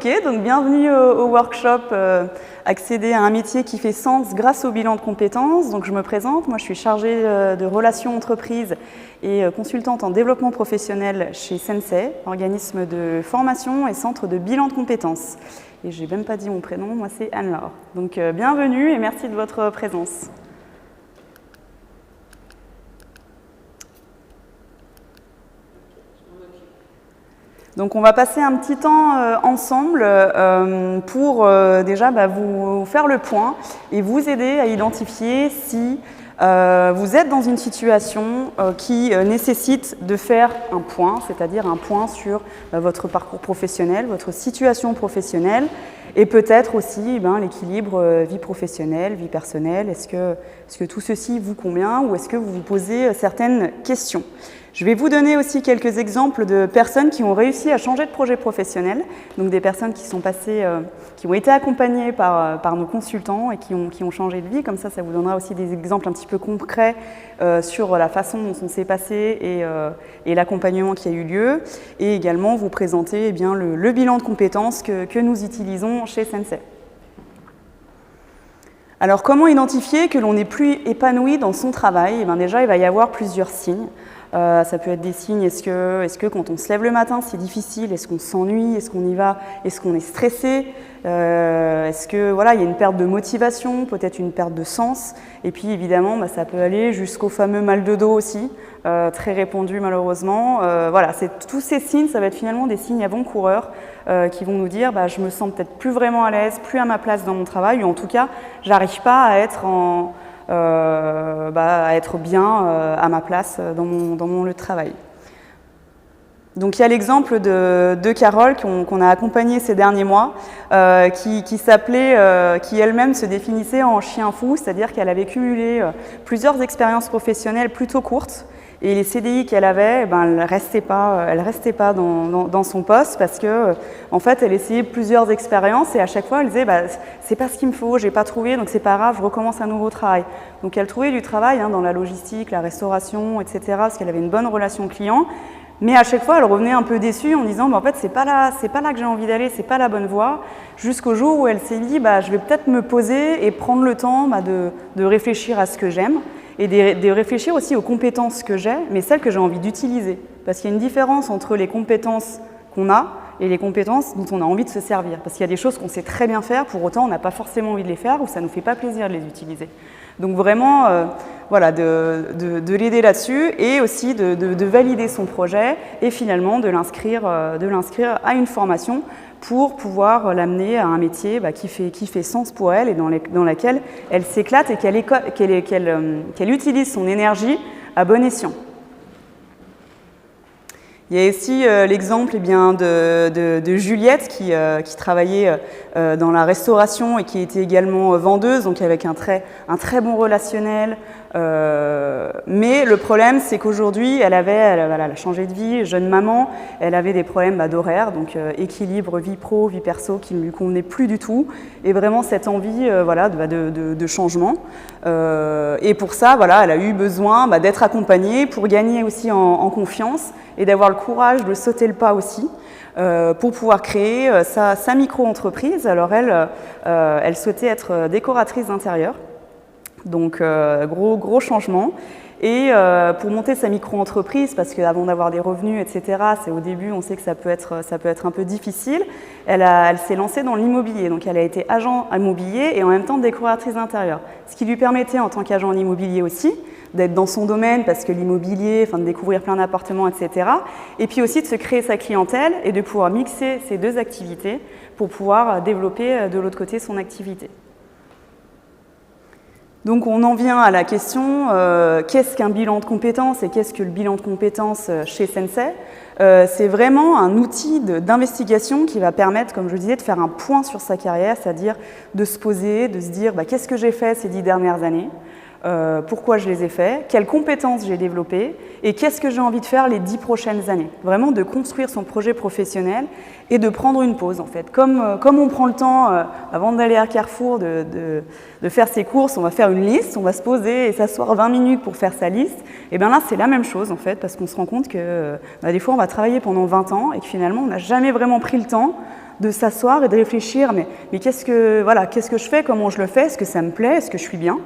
Ok, donc bienvenue au workshop Accéder à un métier qui fait sens grâce au bilan de compétences. Donc je me présente, moi je suis chargée de relations entreprises et consultante en développement professionnel chez Sensei, organisme de formation et centre de bilan de compétences. Et j'ai même pas dit mon prénom, moi c'est Anne-Laure. Donc bienvenue et merci de votre présence. Donc on va passer un petit temps ensemble pour déjà vous faire le point et vous aider à identifier si vous êtes dans une situation qui nécessite de faire un point, c'est-à-dire un point sur votre parcours professionnel, votre situation professionnelle et peut-être aussi l'équilibre vie professionnelle, vie personnelle. Est-ce que tout ceci vous convient ou est-ce que vous vous posez certaines questions ? Je vais vous donner aussi quelques exemples de personnes qui ont réussi à changer de projet professionnel, donc des personnes qui sont passées, qui ont été accompagnées par nos consultants et qui ont changé de vie. Comme ça vous donnera aussi des exemples un petit peu concrets sur la façon dont on s'est passé et l'accompagnement qui a eu lieu. Et également vous présenter le bilan de compétences que nous utilisons chez Sensei. Alors comment identifier que l'on n'est plus épanoui dans son travail ? Déjà, il va y avoir plusieurs signes. Ça peut être des signes, est-ce que quand on se lève le matin, c'est difficile? Est-ce qu'on s'ennuie? Est-ce qu'on y va? Est-ce qu'on est stressé? Est-ce que il y a une perte de motivation, peut-être une perte de sens? Et puis évidemment, ça peut aller jusqu'au fameux mal de dos aussi, très répandu malheureusement. Tous ces signes, ça va être finalement des signes avant-coureurs qui vont nous dire je me sens peut-être plus vraiment à l'aise, plus à ma place dans mon travail, ou en tout cas, j'arrive pas à être à être bien à ma place dans mon lieu de travail. Donc il y a l'exemple de Carole qu'on a accompagnée ces derniers mois, qui elle-même se définissait en chien fou, c'est-à-dire qu'elle avait cumulé plusieurs expériences professionnelles plutôt courtes. Et les CDI qu'elle avait, elle restait pas dans son poste parce que, en fait, elle essayait plusieurs expériences et à chaque fois, elle disait, c'est pas ce qu'il me faut, j'ai pas trouvé, donc c'est pas grave, je recommence un nouveau travail. Donc, elle trouvait du travail dans la logistique, la restauration, etc., parce qu'elle avait une bonne relation client. Mais à chaque fois, elle revenait un peu déçue en disant, en fait, c'est pas là que j'ai envie d'aller, c'est pas la bonne voie. Jusqu'au jour où elle s'est dit, je vais peut-être me poser et prendre le temps de réfléchir à ce que j'aime. Et de réfléchir aussi aux compétences que j'ai, mais celles que j'ai envie d'utiliser. Parce qu'il y a une différence entre les compétences qu'on a et les compétences dont on a envie de se servir. Parce qu'il y a des choses qu'on sait très bien faire, pour autant on n'a pas forcément envie de les faire ou ça ne nous fait pas plaisir de les utiliser. Donc vraiment, de l'aider là-dessus et aussi de valider son projet et finalement de l'inscrire à une formation pour pouvoir l'amener à un métier qui fait sens pour elle et dans laquelle elle s'éclate et qu'elle utilise son énergie à bon escient. Il y a aussi l'exemple de Juliette qui travaillait dans la restauration et qui était également vendeuse, donc avec un très bon relationnel. Mais le problème, c'est qu'aujourd'hui, elle a changé de vie, jeune maman, elle avait des problèmes d'horaire, donc équilibre vie pro, vie perso qui ne lui convenait plus du tout, et vraiment cette envie de changement. Et pour ça, elle a eu besoin d'être accompagnée pour gagner aussi en confiance et d'avoir le courage de sauter le pas aussi. Pour pouvoir créer sa micro-entreprise. Alors elle souhaitait être décoratrice d'intérieur, donc gros changement. Et pour monter sa micro-entreprise, parce qu'avant d'avoir des revenus, etc., c'est au début, on sait que ça peut être un peu difficile, elle s'est lancée dans l'immobilier. Donc elle a été agent immobilier et en même temps décoratrice d'intérieur. Ce qui lui permettait en tant qu'agent immobilier aussi, d'être dans son domaine parce que l'immobilier, de découvrir plein d'appartements, etc. Et puis aussi de se créer sa clientèle et de pouvoir mixer ces deux activités pour pouvoir développer de l'autre côté son activité. Donc on en vient à la question, qu'est-ce qu'un bilan de compétences et qu'est-ce que le bilan de compétences chez Sensei ? C'est vraiment un outil d'investigation qui va permettre, comme je disais, de faire un point sur sa carrière, c'est-à-dire de se poser, de se dire qu'est-ce que j'ai fait ces 10 dernières années ? Pourquoi je les ai faits, quelles compétences j'ai développées et qu'est-ce que j'ai envie de faire les 10 prochaines années. Vraiment de construire son projet professionnel et de prendre une pause en fait. Comme on prend le temps avant d'aller à Carrefour de faire ses courses, on va faire une liste, on va se poser et s'asseoir 20 minutes pour faire sa liste. Et bien là c'est la même chose en fait parce qu'on se rend compte que des fois on va travailler pendant 20 ans et que finalement on n'a jamais vraiment pris le temps de s'asseoir et de réfléchir, mais qu'est-ce que je fais, comment je le fais, est-ce que ça me plaît, est-ce que je suis bien,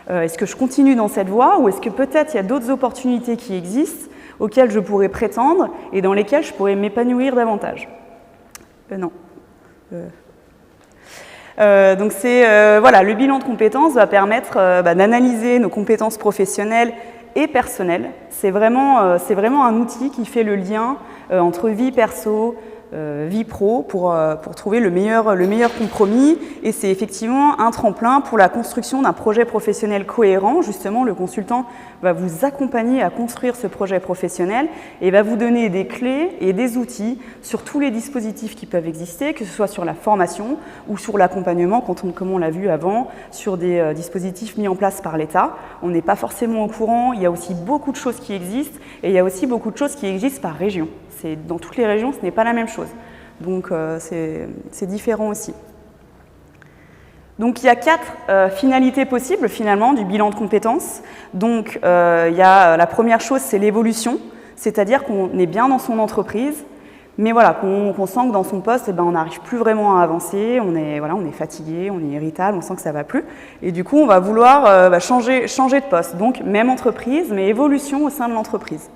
est-ce que je continue dans cette voie, ou est-ce que peut-être il y a d'autres opportunités qui existent auxquelles je pourrais prétendre et dans lesquelles je pourrais m'épanouir davantage. Non. Donc le bilan de compétences va permettre d'analyser nos compétences professionnelles et personnelles. C'est vraiment un outil qui fait le lien entre vie perso, vie pro pour trouver le meilleur compromis, et c'est effectivement un tremplin pour la construction d'un projet professionnel cohérent. Justement, le consultant va vous accompagner à construire ce projet professionnel et va vous donner des clés et des outils sur tous les dispositifs qui peuvent exister, que ce soit sur la formation ou sur l'accompagnement, comme on l'a vu avant, sur des dispositifs mis en place par l'État. On n'est pas forcément au courant, il y a aussi beaucoup de choses qui existent, et il y a aussi beaucoup de choses qui existent par région. Dans toutes les régions, ce n'est pas la même chose. Donc, c'est différent aussi. Donc, il y a 4 finalités possibles, finalement, du bilan de compétences. Donc, la première chose, c'est l'évolution, c'est-à-dire qu'on est bien dans son entreprise, mais voilà, qu'on sent que dans son poste, on n'arrive plus vraiment à avancer, on est fatigué, on est irritable, on sent que ça ne va plus. Et du coup, on va vouloir changer de poste. Donc, même entreprise, mais évolution au sein de l'entreprise.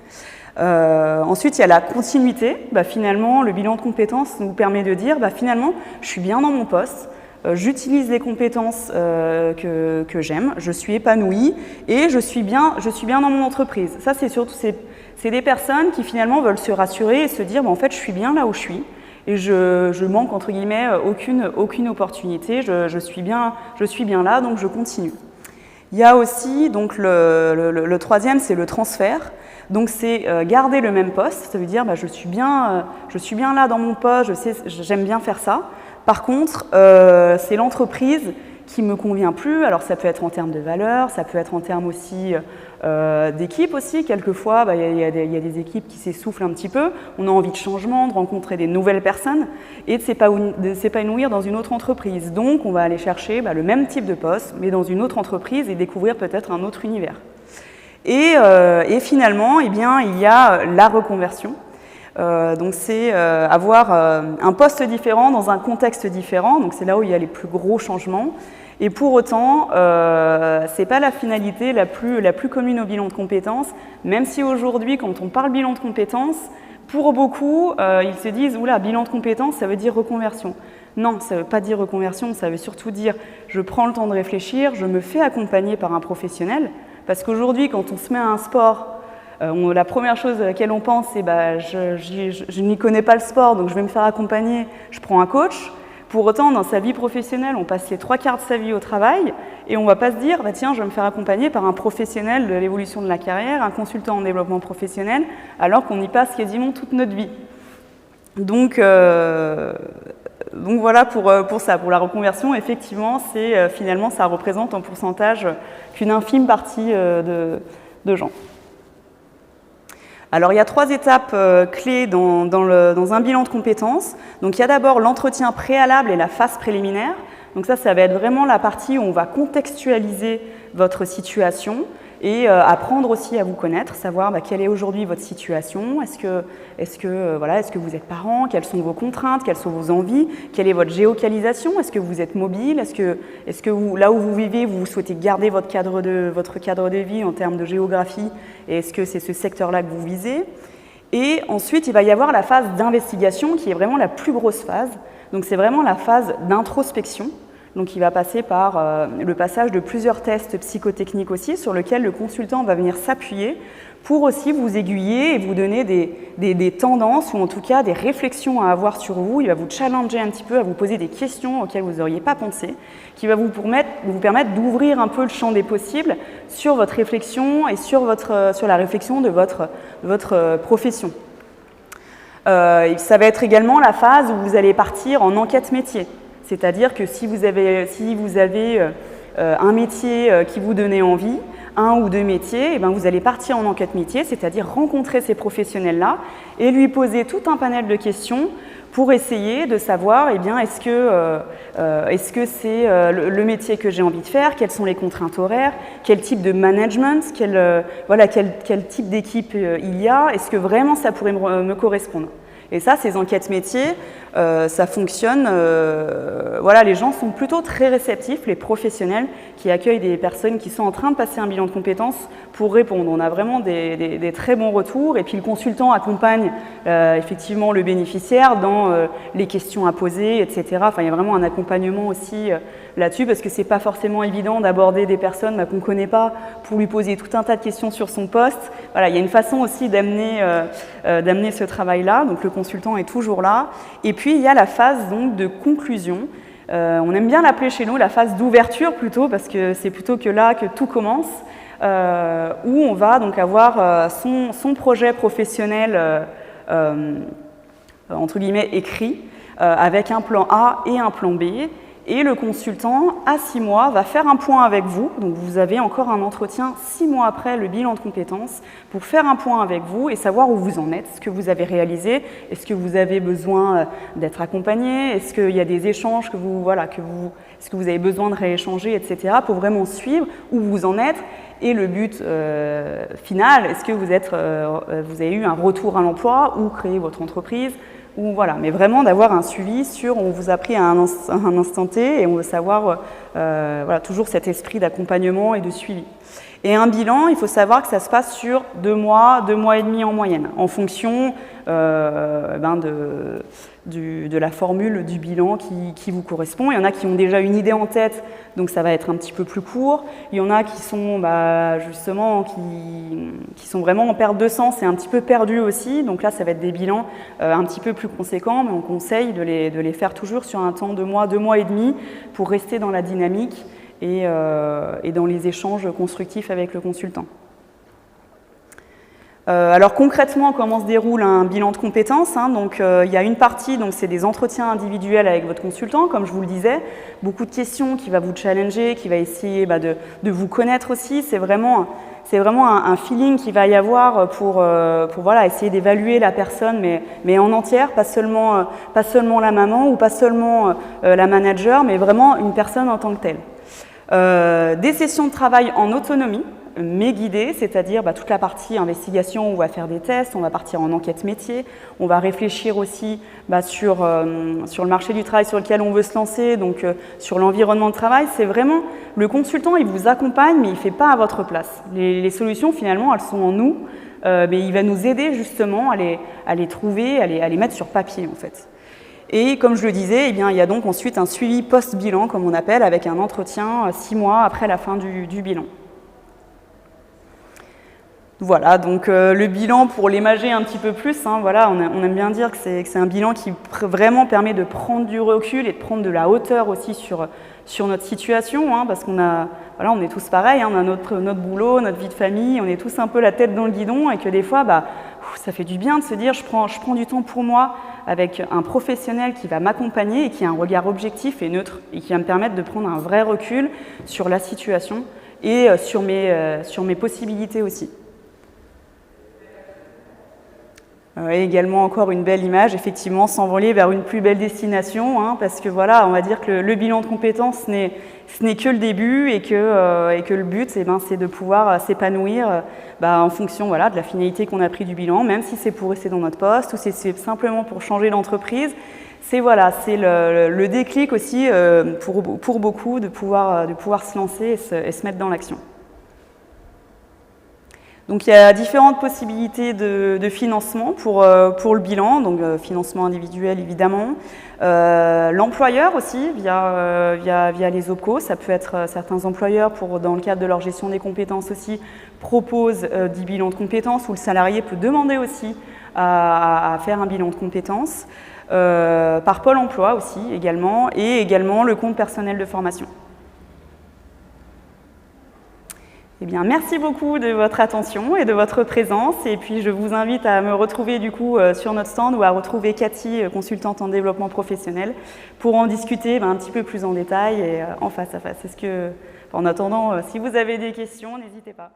Ensuite, il y a la continuité. Finalement, le bilan de compétences nous permet de dire finalement, je suis bien dans mon poste, j'utilise les compétences que j'aime, je suis épanouie et je suis bien dans mon entreprise. Ça, c'est des personnes qui finalement veulent se rassurer et se dire en fait, je suis bien là où je suis et je manque entre guillemets aucune opportunité, je suis bien là, donc je continue. Il y a aussi donc le troisième, c'est le transfert. Donc c'est garder le même poste, ça veut dire je suis bien là dans mon poste, j'aime bien faire ça. Par contre, c'est l'entreprise qui me convient plus. Alors ça peut être en termes de valeur, ça peut être en termes aussi d'équipe aussi. Quelquefois, il y a des équipes qui s'essoufflent un petit peu. On a envie de changement, de rencontrer des nouvelles personnes et de s'épanouir dans une autre entreprise. Donc on va aller chercher le même type de poste, mais dans une autre entreprise et découvrir peut-être un autre univers. Et finalement, il y a la reconversion. Donc c'est avoir un poste différent dans un contexte différent. Donc c'est là où il y a les plus gros changements. Et pour autant, ce n'est pas la finalité la plus commune au bilan de compétences, même si aujourd'hui, quand on parle bilan de compétences, pour beaucoup, ils se disent « Oula, bilan de compétences, ça veut dire reconversion ». Non, ça ne veut pas dire reconversion, ça veut surtout dire « Je prends le temps de réfléchir, je me fais accompagner par un professionnel ». Parce qu'aujourd'hui, quand on se met à un sport, la première chose à laquelle on pense, c'est je n'y connais pas le sport, donc je vais me faire accompagner, je prends un coach. Pour autant, dans sa vie professionnelle, on passe les 3/4 de sa vie au travail et on ne va pas se dire tiens, je vais me faire accompagner par un professionnel de l'évolution de la carrière, un consultant en développement professionnel, alors qu'on y passe quasiment toute notre vie. Donc voilà pour ça. Pour la reconversion, effectivement, finalement, ça représente en pourcentage qu'une infime partie de gens. Alors, il y a 3 étapes clés dans un bilan de compétences. Donc, il y a d'abord l'entretien préalable et la phase préliminaire. Donc ça va être vraiment la partie où on va contextualiser votre situation et apprendre aussi à vous connaître, savoir quelle est aujourd'hui votre situation, est-ce que vous êtes parent, quelles sont vos contraintes, quelles sont vos envies, quelle est votre géocalisation, est-ce que vous êtes mobile, est-ce que là où vous vivez, vous souhaitez garder votre cadre de vie en termes de géographie, et est-ce que c'est ce secteur-là que vous visez? Et ensuite, il va y avoir la phase d'investigation qui est vraiment la plus grosse phase. Donc c'est vraiment la phase d'introspection. Donc il va passer par le passage de plusieurs tests psychotechniques aussi, sur lesquels le consultant va venir s'appuyer pour aussi vous aiguiller et vous donner des tendances ou en tout cas des réflexions à avoir sur vous. Il va vous challenger un petit peu, à vous poser des questions auxquelles vous n'auriez pas pensé, qui va vous permettre d'ouvrir un peu le champ des possibles sur votre réflexion et sur la réflexion de votre profession. Ça va être également la phase où vous allez partir en enquête métier. C'est-à-dire que si vous avez un métier qui vous donnait envie, 1 ou 2 métiers, et vous allez partir en enquête métier, c'est-à-dire rencontrer ces professionnels-là et lui poser tout un panel de questions pour essayer de savoir est-ce que c'est le métier que j'ai envie de faire, quelles sont les contraintes horaires, quel type de management, quel type d'équipe il y a, est-ce que vraiment ça pourrait me correspondre. Et ça, ces enquêtes métiers, ça fonctionne. Voilà, les gens sont plutôt très réceptifs, les professionnels qui accueillent des personnes qui sont en train de passer un bilan de compétences pour répondre. On a vraiment des très bons retours. Et puis le consultant accompagne effectivement le bénéficiaire dans les questions à poser, etc. Enfin, il y a vraiment un accompagnement aussi là-dessus parce que c'est pas forcément évident d'aborder des personnes qu'on ne connaît pas pour lui poser tout un tas de questions sur son poste. Voilà, il y a une façon aussi d'amener ce travail-là. Donc le consultant est toujours là. Et puis il y a la phase donc, de conclusion. On aime bien l'appeler chez nous la phase d'ouverture plutôt parce que c'est plutôt que là que tout commence. Où on va donc avoir son projet professionnel entre guillemets écrit avec un plan A et un plan B. Et le consultant, à 6 mois, va faire un point avec vous. Donc vous avez encore un entretien 6 mois après le bilan de compétences pour faire un point avec vous et savoir où vous en êtes, ce que vous avez réalisé, est-ce que vous avez besoin d'être accompagné, est-ce qu'il y a des échanges est-ce que vous avez besoin de rééchanger, etc. pour vraiment suivre où vous en êtes. Et le but final, est-ce que vous avez eu un retour à l'emploi ou créé votre entreprise ou voilà, mais vraiment d'avoir un suivi sur on vous a pris à un instant T et on veut savoir voilà, toujours cet esprit d'accompagnement et de suivi. Et un bilan, il faut savoir que ça se passe sur 2 mois, 2 mois et demi en moyenne, en fonction de la formule du bilan qui vous correspond. Il y en a qui ont déjà une idée en tête, donc ça va être un petit peu plus court. Il y en a qui sont justement qui sont vraiment en perte de sens et un petit peu perdus aussi. Donc là, ça va être des bilans un petit peu plus conséquents, mais on conseille de les faire toujours sur un temps de 2 mois et demi pour rester dans la dynamique et dans les échanges constructifs avec le consultant. Alors concrètement, comment se déroule un bilan de compétences Donc, il y a une partie, donc c'est des entretiens individuels avec votre consultant, comme je vous le disais, beaucoup de questions qui va vous challenger, qui va essayer de vous connaître aussi. C'est vraiment un feeling qu'il va y avoir pour voilà, essayer d'évaluer la personne, mais en entière, pas seulement la maman ou pas seulement la manager, mais vraiment une personne en tant que telle. Des sessions de travail en autonomie, mais guidées, c'est-à-dire toute la partie investigation où on va faire des tests, on va partir en enquête métier, on va réfléchir aussi sur le marché du travail sur lequel on veut se lancer, donc sur l'environnement de travail. C'est vraiment, le consultant, il vous accompagne, mais il ne fait pas à votre place. Les solutions, finalement, elles sont en nous, mais il va nous aider justement à les trouver, à les mettre sur papier, en fait. Et comme je le disais, il y a donc ensuite un suivi post-bilan, comme on appelle, avec un entretien 6 mois après la fin du bilan. Voilà, donc le bilan, pour l'imager un petit peu plus, voilà, on aime bien dire que c'est un bilan qui vraiment permet de prendre du recul et de prendre de la hauteur aussi sur notre situation, parce qu'on voilà, on est tous pareils, on a notre boulot, notre vie de famille, on est tous un peu la tête dans le guidon et que des fois, ça fait du bien de se dire je prends du temps pour moi avec un professionnel qui va m'accompagner et qui a un regard objectif et neutre et qui va me permettre de prendre un vrai recul sur la situation et sur mes possibilités aussi. Et également encore une belle image, effectivement, s'envoler vers une plus belle destination, parce que voilà, on va dire que le bilan de compétences ce n'est que le début et que le but, c'est de pouvoir s'épanouir en fonction de la finalité qu'on a pris du bilan, même si c'est pour rester dans notre poste ou si c'est simplement pour changer d'entreprise. C'est le déclic aussi pour beaucoup de pouvoir se lancer et se mettre dans l'action. Donc il y a différentes possibilités de financement pour le bilan, donc financement individuel évidemment. L'employeur aussi, via les OPCO, ça peut être certains employeurs dans le cadre de leur gestion des compétences aussi, proposent des bilans de compétences où le salarié peut demander aussi à faire un bilan de compétences. Par Pôle emploi aussi également, et également le compte personnel de formation. Eh bien, merci beaucoup de votre attention et de votre présence. Et puis, je vous invite à me retrouver du coup sur notre stand ou à retrouver Cathy, consultante en développement professionnel, pour en discuter un petit peu plus en détail et en face à face. En attendant, si vous avez des questions, n'hésitez pas.